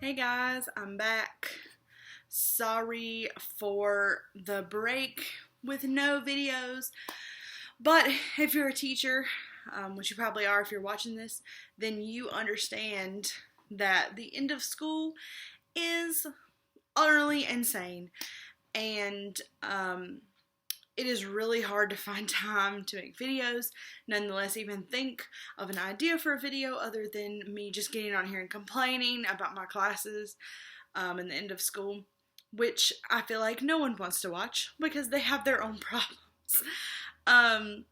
Hey guys, I'm back. Sorry for the break with no videos, but if you're a teacher, which you probably are if you're watching this, then you understand that the end of school is utterly insane, and it is really hard to find time to make videos, nonetheless even think of an idea for a video other than me just getting on here and complaining about my classes and the end of school, which I feel like no one wants to watch because they have their own problems. But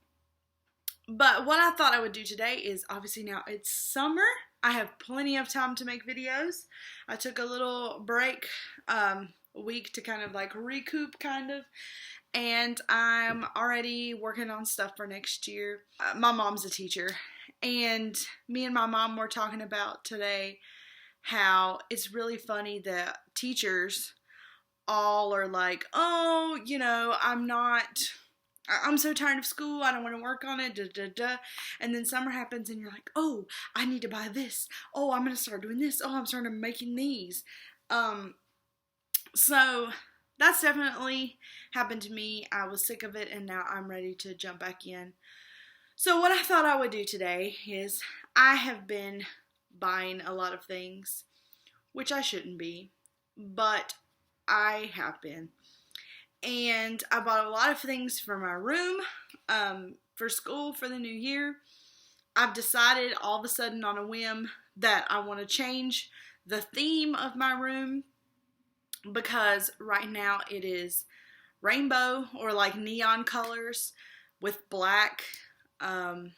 what I thought I would do today is, obviously now it's summer, I have plenty of time to make videos. I took a little break, a week to kind of like recoup and I'm already working on stuff for next year. My mom's a teacher, and me and my mom were talking about today how it's really funny that teachers all are like, oh, I'm so tired of school, I don't want to work on it, and then summer happens and you're like, oh, I need to buy this, oh, I'm going to start doing this, oh, I'm starting making these. So that's definitely happened to me. I was sick of it and now I'm ready to jump back in. So what I thought I would do today is, I have been buying a lot of things, which I shouldn't be, but I have been. And I bought a lot of things for my room, for school, for the new year. I've decided all of a sudden on a whim that I want to change the theme of my room, because right now it is rainbow or like neon colors with black. And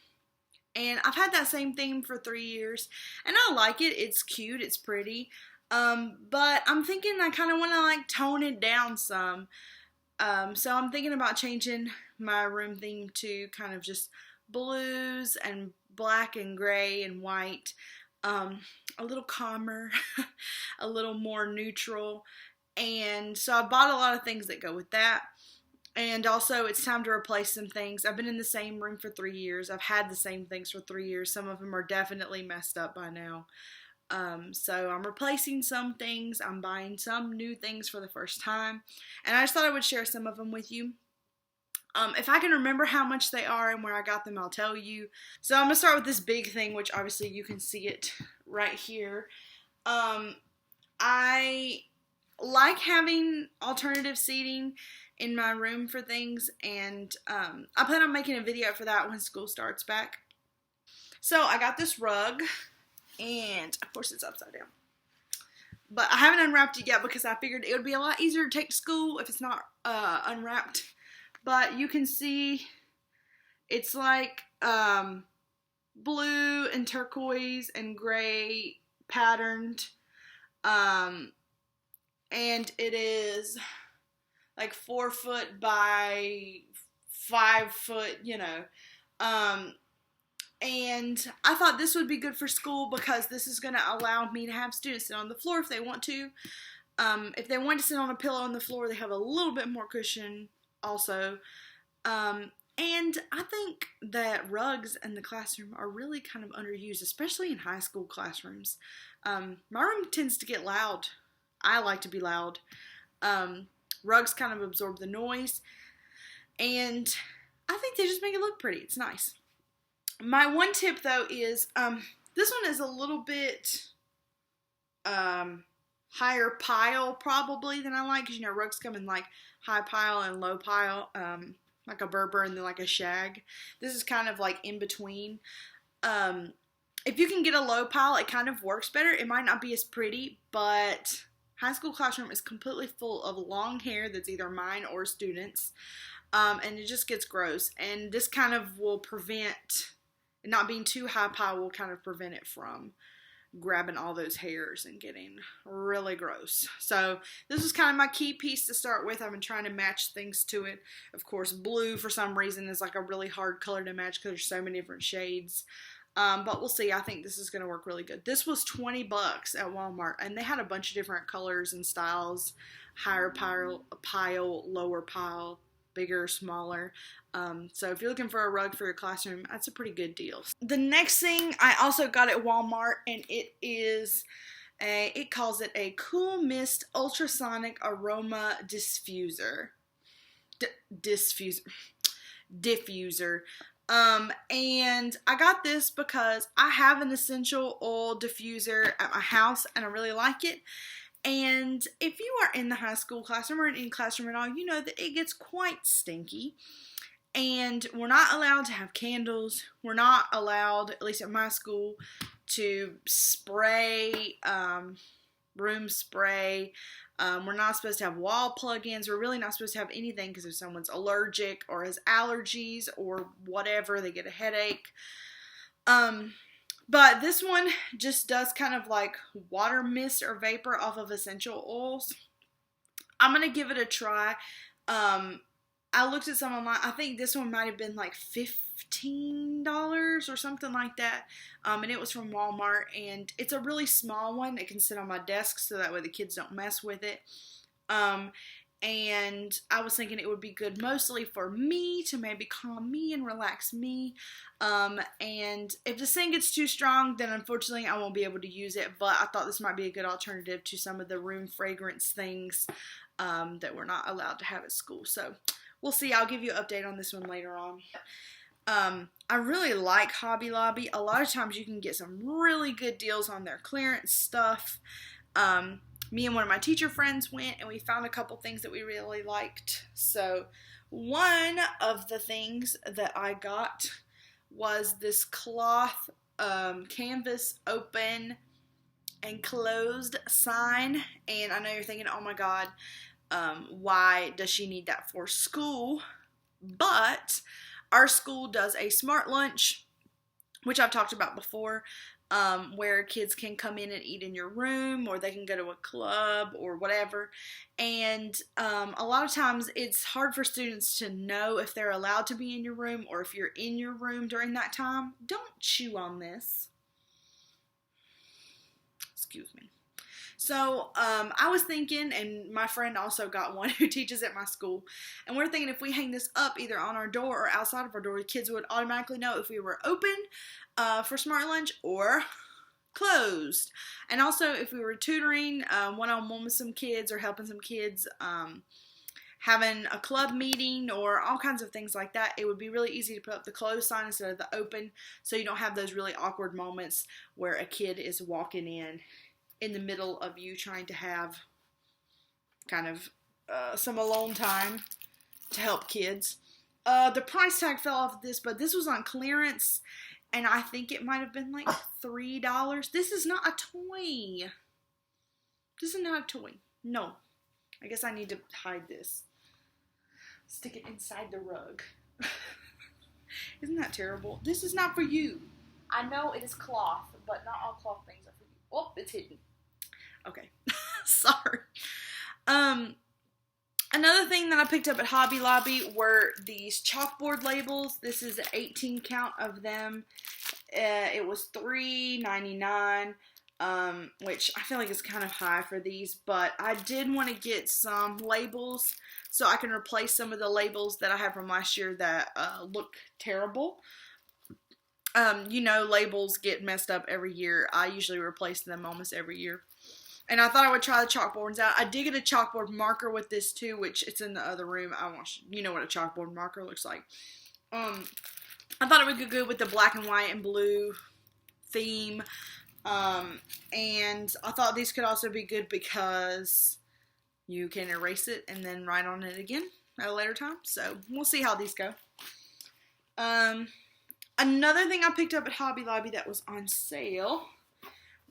I've had that same theme for 3 years and I like it. It's cute, it's pretty. But I'm thinking I kind of want to like tone it down some. So I'm thinking about changing my room theme to kind of just blues and black and gray and white. A little calmer, a little more neutral. And so I bought a lot of things that go with that. And also it's time to replace some things. I've been in the same room for 3 years. I've had the same things for 3 years. Some of them are definitely messed up by now. So I'm replacing some things. I'm buying some new things for the first time. And I just thought I would share some of them with you. If I can remember how much they are and where I got them, I'll tell you. So I'm going to start with this big thing, which obviously you can see it right here. I like having alternative seating in my room for things, and I plan on making a video for that when school starts back. So I got this rug, and of course it's upside down, but I haven't unwrapped it yet because I figured it would be a lot easier to take to school if it's not unwrapped. But you can see it's like blue and turquoise and gray patterned, and it is like 4 foot by 5 foot, and I thought this would be good for school because this is going to allow me to have students sit on the floor if they want to. If they want to sit on a pillow on the floor, they have a little bit more cushion also. And I think that rugs in the classroom are really kind of underused, especially in high school classrooms. My room tends to get loud. I like to be loud. Rugs kind of absorb the noise, and I think they just make it look pretty. It's nice. My one tip though is, this one is a little bit higher pile probably than I like, because rugs come in like high pile and low pile, like a Berber and then like a shag. This is kind of like in between. If you can get a low pile, it kind of works better. It might not be as pretty, but high school classroom is completely full of long hair that's either mine or students, and it just gets gross. And this kind of will prevent, not being too high pile will kind of prevent it from grabbing all those hairs and getting really gross. So this is kind of my key piece to start with. I've been trying to match things to it. Of course, blue for some reason is like a really hard color to match because there's so many different shades. But we'll see. I think this is going to work really good. This was $20 at Walmart, and they had a bunch of different colors and styles. Higher pile, lower pile, bigger, smaller. So if you're looking for a rug for your classroom, that's a pretty good deal. The next thing I also got at Walmart, and it is It calls it a Cool Mist Ultrasonic Aroma Diffuser. Diffuser. And I got this because I have an essential oil diffuser at my house and I really like it. And if you are in the high school classroom or in any classroom at all, you know that it gets quite stinky. And we're not allowed to have candles. We're not allowed, at least at my school, to spray, room spray. We're not supposed to have wall plug-ins. We're really not supposed to have anything because if someone's allergic or has allergies or whatever, they get a headache. But this one just does kind of like water mist or vapor off of essential oils. I'm going to give it a try. I looked at some online. I think this one might have been like $15 or something like that. And it was from Walmart. And it's a really small one. It can sit on my desk so that way the kids don't mess with it. And I was thinking it would be good mostly for me to maybe calm me and relax me. And if the scent gets too strong, then unfortunately I won't be able to use it. But I thought this might be a good alternative to some of the room fragrance things that we're not allowed to have at school. So we'll see. I'll give you an update on this one later on. I really like Hobby Lobby. A lot of times you can get some really good deals on their clearance stuff. Me and one of my teacher friends went and we found a couple things that we really liked. So one of the things that I got was this cloth canvas open and closed sign. And I know you're thinking, oh my God, why does she need that for school? But our school does a smart lunch, which I've talked about before, where kids can come in and eat in your room, or they can go to a club or whatever. And a lot of times it's hard for students to know if they're allowed to be in your room or if you're in your room during that time. Don't chew on this. Excuse me. So I was thinking, and my friend also got one who teaches at my school, and we're thinking if we hang this up either on our door or outside of our door, the kids would automatically know if we were open for Smart Lunch or closed. And also if we were tutoring one-on-one with some kids or helping some kids having a club meeting or all kinds of things like that, it would be really easy to put up the closed sign instead of the open, so you don't have those really awkward moments where a kid is walking in the middle of you trying to have kind of some alone time to help kids. The price tag fell off of this, but this was on clearance, and I think it might have been like $3. This is not a toy. This is not a toy. No. I guess I need to hide this. Stick it inside the rug. Isn't that terrible? This is not for you. I know it is cloth, but not all cloth things are for you. Oh, it's hidden. Okay. Sorry. Another thing that I picked up at Hobby Lobby were these chalkboard labels. This is an 18 count of them. It was $3.99, which I feel like is kind of high for these, but I did want to get some labels so I can replace some of the labels that I have from last year that look terrible. You know, labels get messed up every year. I usually replace them almost every year. And I thought I would try the chalkboards out. I did get a chalkboard marker with this too, which it's in the other room. You know what a chalkboard marker looks like. I thought it would go good with the black and white and blue theme. And I thought these could also be good because you can erase it and then write on it again at a later time. So we'll see how these go. Another thing I picked up at Hobby Lobby that was on sale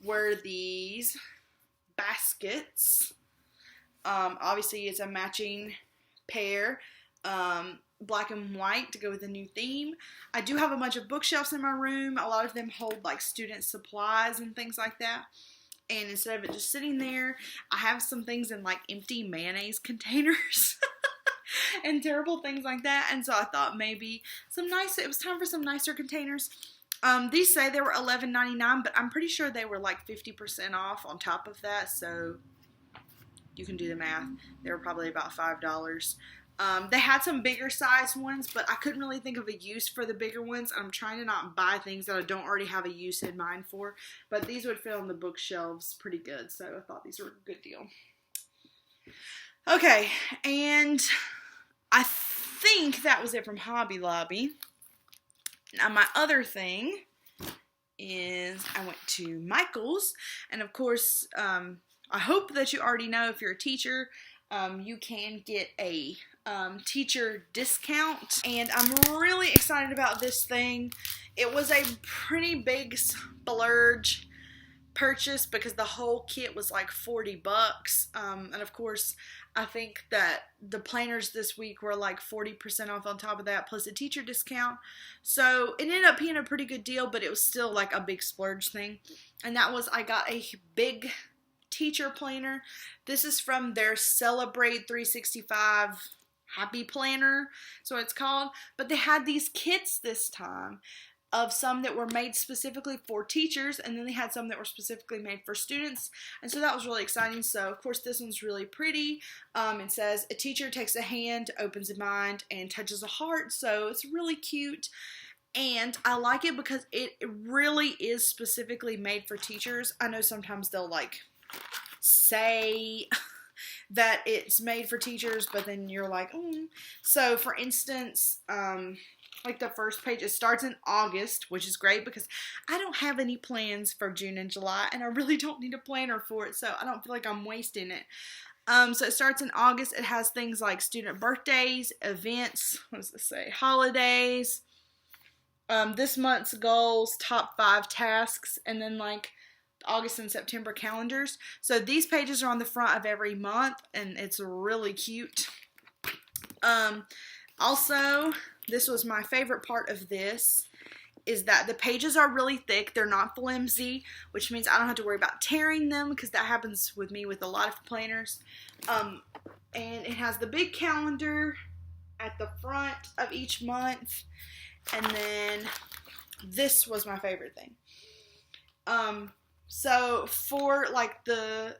were these baskets. Obviously it's a matching pair, black and white to go with the new theme. I do have a bunch of bookshelves in my room. A lot of them hold like student supplies and things like that. And instead of it just sitting there, I have some things in like empty mayonnaise containers and terrible things like that. And so I thought maybe it was time for some nicer containers. These say they were $11.99, but I'm pretty sure they were like 50% off on top of that, so you can do the math. They were probably about $5. They had some bigger size ones, but I couldn't really think of a use for the bigger ones. I'm trying to not buy things that I don't already have a use in mind for, but these would fit on the bookshelves pretty good, so I thought these were a good deal. Okay, and I think that was it from Hobby Lobby. Now my other thing is I went to Michael's, and of course, I hope that you already know if you're a teacher, you can get a teacher discount, and I'm really excited about this thing. It was a pretty big splurge purchase because the whole kit was like $40, and of course I think that the planners this week were like 40% off on top of that, plus a teacher discount. So it ended up being a pretty good deal, but it was still like a big splurge thing. And that was, I got a big teacher planner. This is from their Celebrate 365 Happy Planner, so it's called. But they had these kits this time of some that were made specifically for teachers, and then they had some that were specifically made for students, and so that was really exciting. So of course this one's really pretty. It says, a teacher takes a hand, opens a mind, and touches a heart, so it's really cute. And I like it because it really is specifically made for teachers. I know sometimes they'll like say that it's made for teachers, but then you're like, So for instance, like the first page, it starts in August, which is great because I don't have any plans for June and July, and I really don't need a planner for it, so I don't feel like I'm wasting it. So it starts in August. It has things like student birthdays, events, what does it say, holidays, this month's goals, top 5 tasks, and then like August and September calendars. So these pages are on the front of every month, and it's really cute. Also, this was my favorite part of this, is that the pages are really thick. They're not flimsy, which means I don't have to worry about tearing them, because that happens with me with a lot of planners. And it has the big calendar at the front of each month, and then this was my favorite thing. So for like the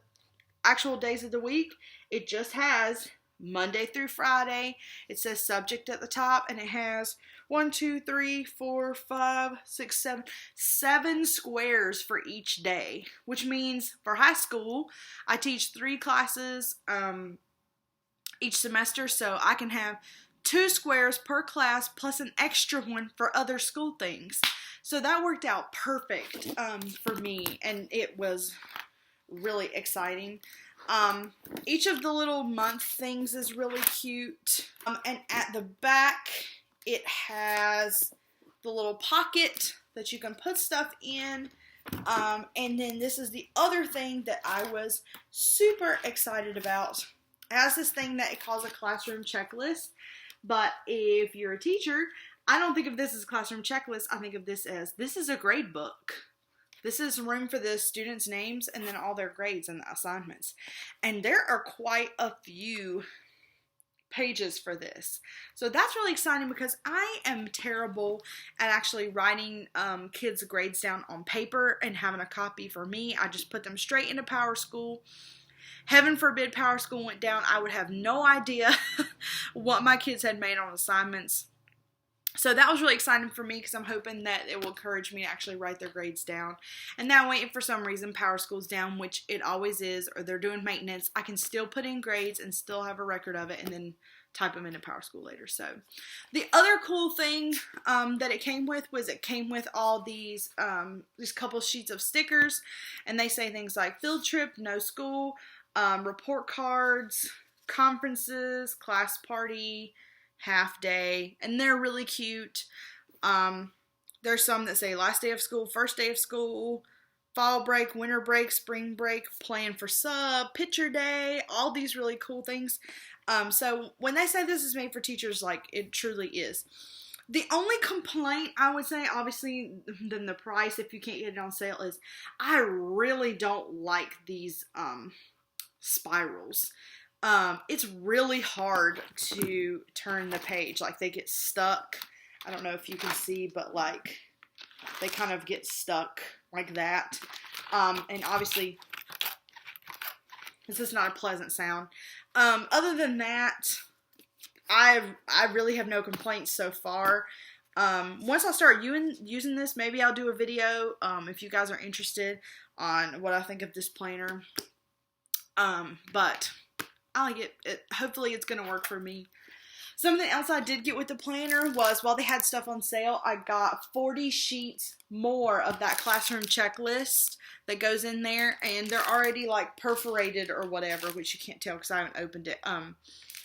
actual days of the week, it just has Monday through Friday. It says subject at the top, and it has 1, 2, 3, 4, 5, 6, 7 squares for each day, which means for high school, I teach 3 classes each semester, so I can have 2 squares per class plus an extra one for other school things. So that worked out perfect for me, and it was really exciting. Each of the little month things is really cute. And at the back, it has the little pocket that you can put stuff in. And then this is the other thing that I was super excited about. It has this thing that it calls a classroom checklist. But if you're a teacher, I don't think of this as a classroom checklist. I think of this as, this is a grade book. This is room for the students' names and then all their grades and the assignments. And there are quite a few pages for this. So that's really exciting because I am terrible at actually writing kids' grades down on paper and having a copy for me. I just put them straight into PowerSchool. Heaven forbid PowerSchool went down. I would have no idea what my kids had made on assignments. So that was really exciting for me because I'm hoping that it will encourage me to actually write their grades down. And that way, if for some reason PowerSchool's down, which it always is, or they're doing maintenance, I can still put in grades and still have a record of it and then type them into PowerSchool later. So the other cool thing that it came with was it came with all these couple sheets of stickers, and they say things like field trip, no school, report cards, conferences, class party, half day, and they're really cute. There's some that say last day of school, first day of school, fall break, winter break, spring break, plan for sub, picture day, all these really cool things. So when they say this is made for teachers, like, it truly is. The only complaint I would say, obviously, than the price if you can't get it on sale, is I really don't like these spirals. It's really hard to turn the page. Like, they get stuck. I don't know if you can see, but like, they kind of get stuck like that. And obviously, this is not a pleasant sound. Other than that, I really have no complaints so far. Once I start using this, maybe I'll do a video, if you guys are interested on what I think of this planner. But I like it. Hopefully it's going to work for me. Something else I did get with the planner was, while they had stuff on sale, I got 40 sheets more of that classroom checklist that goes in there, and they're already like perforated or whatever, which you can't tell because I haven't opened it.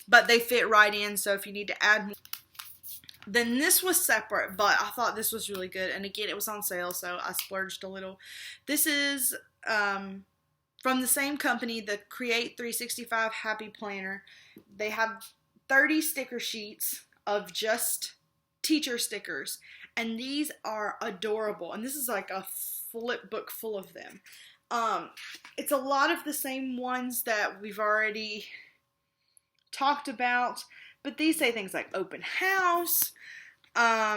But they fit right in, so if you need to add more. Then this was separate, but I thought this was really good, and again, it was on sale, so I splurged a little. This is from the same company, the Create 365 Happy Planner. They have 30 sticker sheets of just teacher stickers, and these are adorable, and this is like a flip book full of them. It's a lot of the same ones that we've already talked about, but these say things like open house,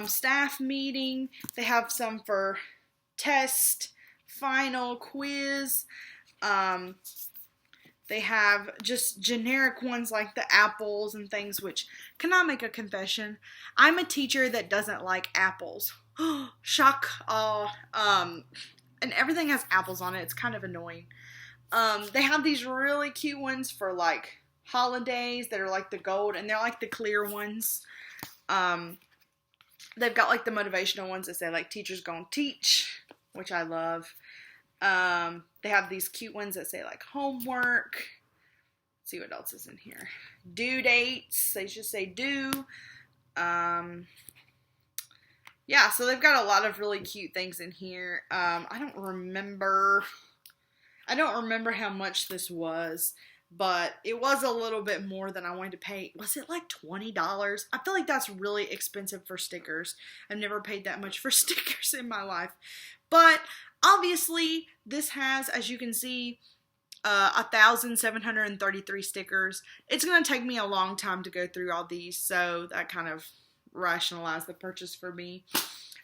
staff meeting. They have some for test, final, quiz. They have just generic ones like the apples and things, which, can I make a confession? I'm a teacher that doesn't like apples. Shock. And everything has apples on it. It's kind of annoying. They have these really cute ones for like holidays that are like the gold, and they're like the clear ones. They've got like the motivational ones that say like teachers gonna teach, which I love. They have these cute ones that say like homework. Let's see what else is in here. Due dates. They just say due. Yeah, so they've got a lot of really cute things in here. I don't remember how much this was, but it was a little bit more than I wanted to pay. Was it like $20? I feel like that's really expensive for stickers. I've never paid that much for stickers in my life. But obviously, this has, as you can see, 1,733 stickers. It's going to take me a long time to go through all these, so that kind of rationalized the purchase for me.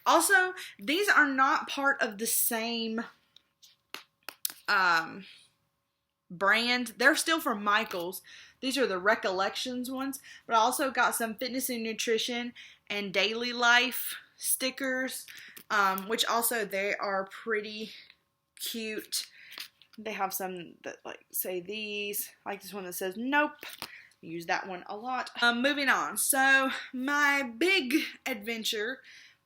Also, these are not part of the same brand. They're still from Michaels. These are the Recollections ones, but I also got some fitness and nutrition and daily life stickers, which also they are pretty cute. They have some that like say these, like this one that says nope. Use that one a lot. Moving on. So my big adventure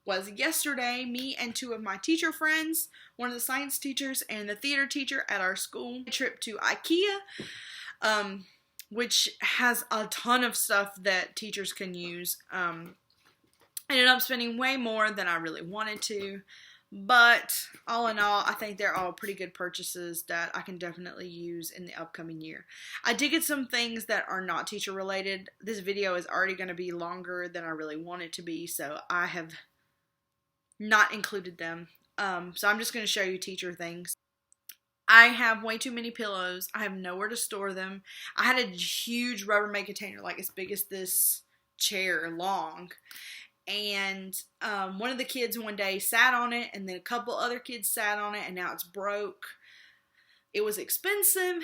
was yesterday. Me and two of my teacher friends, one of the science teachers and the theater teacher at our school, a trip to IKEA, which has a ton of stuff that teachers can use. I ended up spending way more than I really wanted to, but all in all, I think they're all pretty good purchases that I can definitely use in the upcoming year. I did get some things that are not teacher related. This video is already going to be longer than I really want it to be, so I have not included them. So I'm just going to show you teacher things. I have way too many pillows. I have nowhere to store them. I had a huge Rubbermaid container, like as big as this chair long. And one of the kids one day sat on it, and then a couple other kids sat on it, and now it's broke. It was expensive,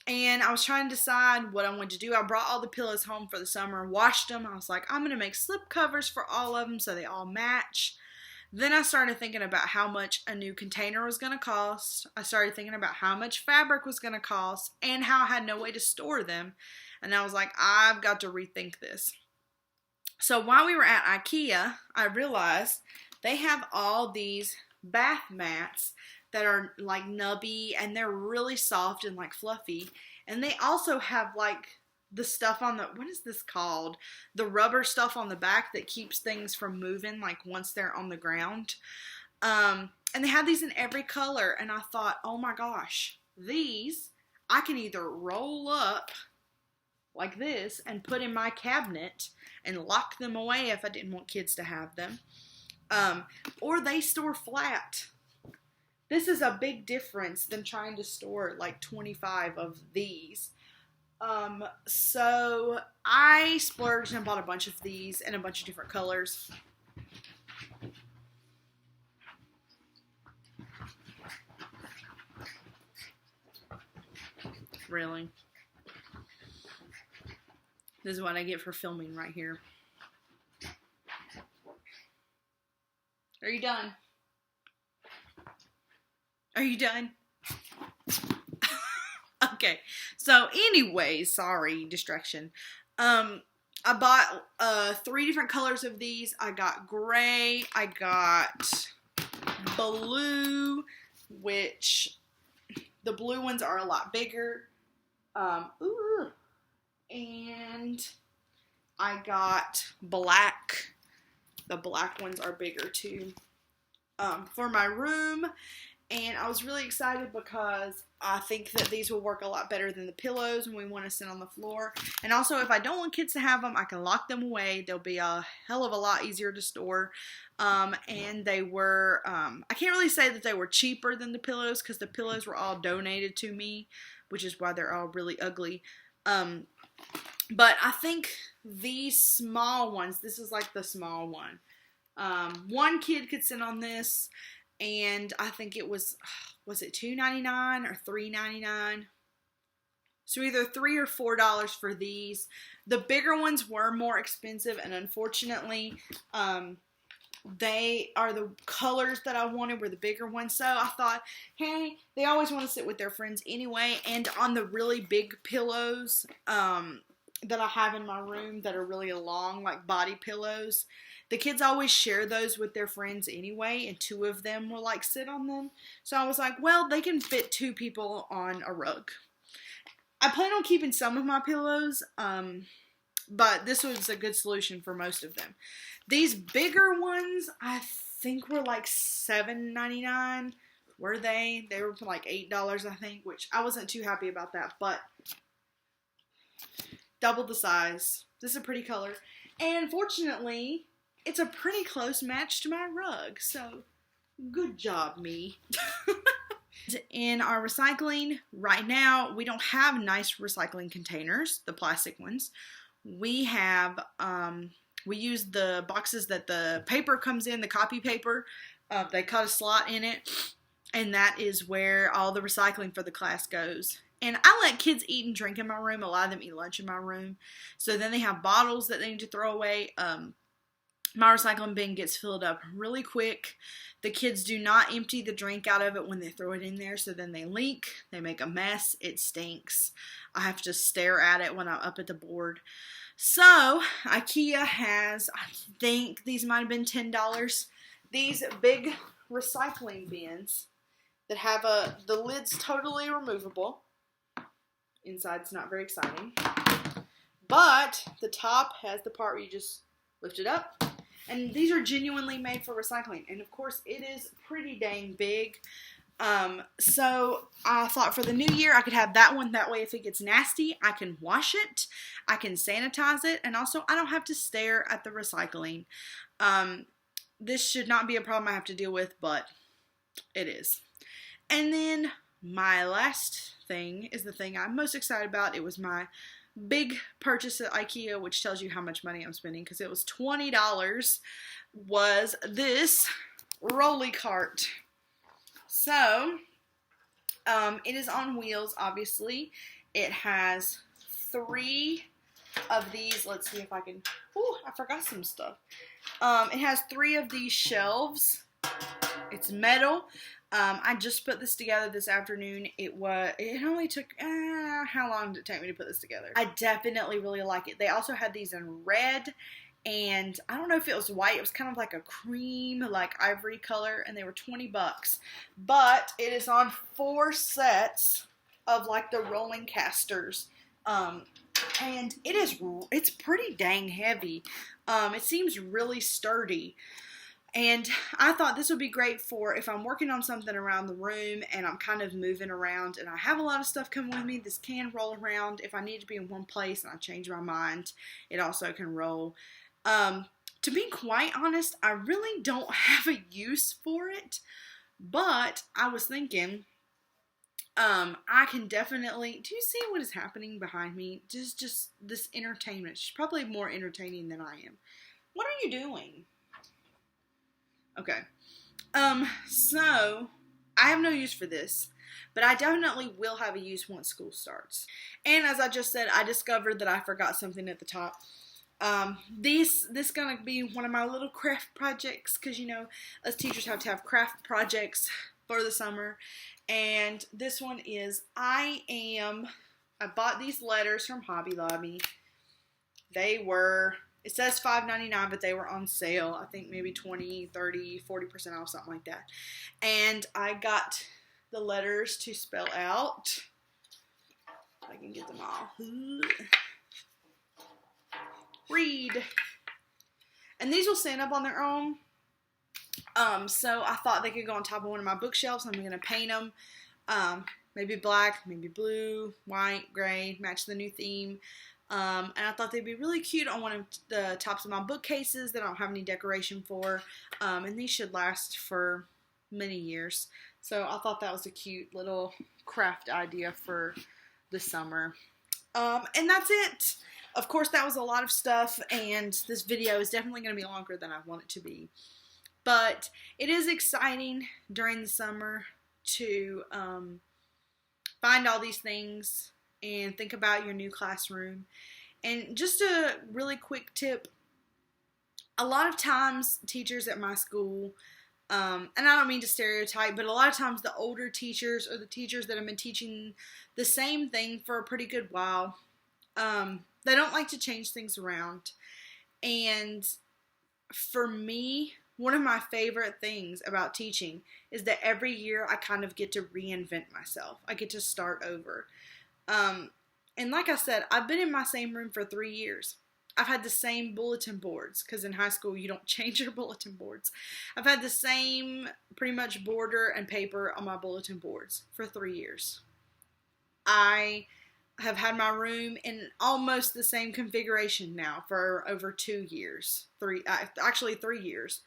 and I was trying to decide what I wanted to do. I brought all the pillows home for the summer, washed them. I was like, I'm going to make slip covers for all of them so they all match. Then I started thinking about how much a new container was going to cost. I started thinking about how much fabric was going to cost and how I had no way to store them. And I was like, I've got to rethink this. So while we were at IKEA, I realized they have all these bath mats that are like nubby, and they're really soft and like fluffy. And they also have like the stuff on the, what is this called? The rubber stuff on the back that keeps things from moving like once they're on the ground. And they have these in every color. And I thought, oh my gosh, these I can either roll up like this and put in my cabinet and lock them away if I didn't want kids to have them. Or they store flat. This is a big difference than trying to store like 25 of these. So I splurged and bought a bunch of these in a bunch of different colors. Really? This is what I get for filming right here. Are you done? Are you done? Okay. So anyway, sorry, distraction. I bought 3 different colors of these. I got gray, I got blue, which the blue ones are a lot bigger. And I got black. The black ones are bigger too. For my room. And I was really excited because I think that these will work a lot better than the pillows when we want to sit on the floor. And also, if I don't want kids to have them, I can lock them away. They'll be a hell of a lot easier to store. And they were, I can't really say that they were cheaper than the pillows because the pillows were all donated to me, which is why they're all really ugly. But I think these small ones, this is like the small one. One kid could sit on this. And I think it was it $2.99 or $3.99? So either $3 or $4 for these. The bigger ones were more expensive, and unfortunately, they are the colors that I wanted were the bigger ones. So I thought, hey, they always want to sit with their friends anyway. And on the really big pillows that I have in my room that are really long, like body pillows, the kids always share those with their friends anyway, and 2 of them will like sit on them. So I was like, well, they can fit 2 people on a rug. I plan on keeping some of my pillows, but this was a good solution for most of them. These bigger ones, I think were like $7.99. Were they? They were like $8, I think, which I wasn't too happy about that, but double the size. This is a pretty color. And fortunately, it's a pretty close match to my rug, so good job, me. In our recycling, right now, we don't have nice recycling containers, the plastic ones. We have, we use the boxes that the paper comes in, the copy paper. They cut a slot in it, and that is where all the recycling for the class goes. And I let kids eat and drink in my room. A lot of them eat lunch in my room. So then they have bottles that they need to throw away. My recycling bin gets filled up really quick. The kids do not empty the drink out of it when they throw it in there, so then they leak. They make a mess. It stinks. I have to stare at it when I'm up at the board. So, IKEA has, I think these might have been $10, these big recycling bins that have the lid's totally removable. Inside's not very exciting. But the top has the part where you just lift it up. And these are genuinely made for recycling. And of course, it is pretty dang big. So I thought for the new year, I could have that one. That way, if it gets nasty, I can wash it. I can sanitize it. And also, I don't have to stare at the recycling. This should not be a problem I have to deal with, but it is. And then my last thing is the thing I'm most excited about. It was my big purchase at IKEA, which tells you how much money I'm spending, because it was $20, was this rolly cart. So, it is on wheels, obviously. It has 3 of these. Let's see if I can, I forgot some stuff. It has 3 of these shelves. It's metal. I just put this together this afternoon. It only took, how long did it take me to put this together? I definitely really like it. They also had these in red, and I don't know if it was white. It was kind of like a cream, like ivory color, and they were $20. But it is on 4 sets of like the rolling casters. And it's pretty dang heavy. It seems really sturdy. And I thought this would be great for if I'm working on something around the room and I'm kind of moving around and I have a lot of stuff coming with me. This can roll around. If I need to be in one place and I change my mind, it also can roll. To be quite honest, I really don't have a use for it, but I was thinking, I can definitely, do you see what is happening behind me? Just this entertainment. She's probably more entertaining than I am. What are you doing? Okay. So, I have no use for this. but I definitely will have a use once school starts. And as I just said, I discovered that I forgot something at the top. This gonna be one of my little craft projects, because you know us teachers have to have craft projects for the summer. And this one is I bought these letters from Hobby Lobby. It says $5.99, but they were on sale. I think maybe 20, 30, 40% off, something like that. And I got the letters to spell out. If I can get them all. Read. And these will stand up on their own. So I thought they could go on top of one of my bookshelves. I'm going to paint them. Maybe black, maybe blue, white, gray, match the new theme. And I thought they'd be really cute on one of the tops of my bookcases that I don't have any decoration for. And these should last for many years. So I thought that was a cute little craft idea for the summer. And that's it. Of course, that was a lot of stuff, and this video is definitely going to be longer than I want it to be. But it is exciting during the summer to find all these things and think about your new classroom. And just a really quick tip, a lot of times teachers at my school, and I don't mean to stereotype, but a lot of times the older teachers or the teachers that have been teaching the same thing for a pretty good while, they don't like to change things around. And for me, one of my favorite things about teaching is that every year I kind of get to reinvent myself. I get to start over. And like I said, I've been in my same room for 3 years. I've had the same bulletin boards, because in high school you don't change your bulletin boards. I've had the same pretty much border and paper on my bulletin boards for 3 years. I have had my room in almost the same configuration now for over 2 years. 3 years.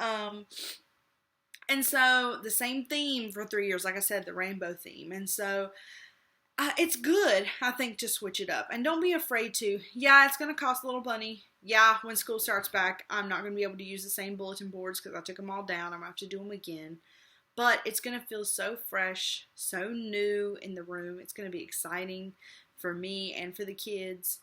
And so the same theme for 3 years, like I said, the rainbow theme. And so it's good, I think, to switch it up. And don't be afraid to. Yeah, it's going to cost a little money. Yeah, when school starts back, I'm not going to be able to use the same bulletin boards because I took them all down. I'm going to have to do them again. But it's going to feel so fresh, so new in the room. It's going to be exciting for me and for the kids.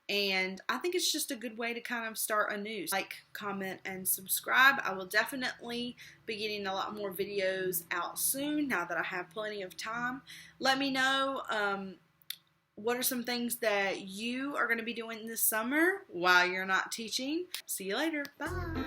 And I think it's just a good way to kind of start anew. Like, comment, and subscribe. I will definitely be getting a lot more videos out soon now that I have plenty of time. Let me know what are some things that you are going to be doing this summer while you're not teaching. See you later. Bye.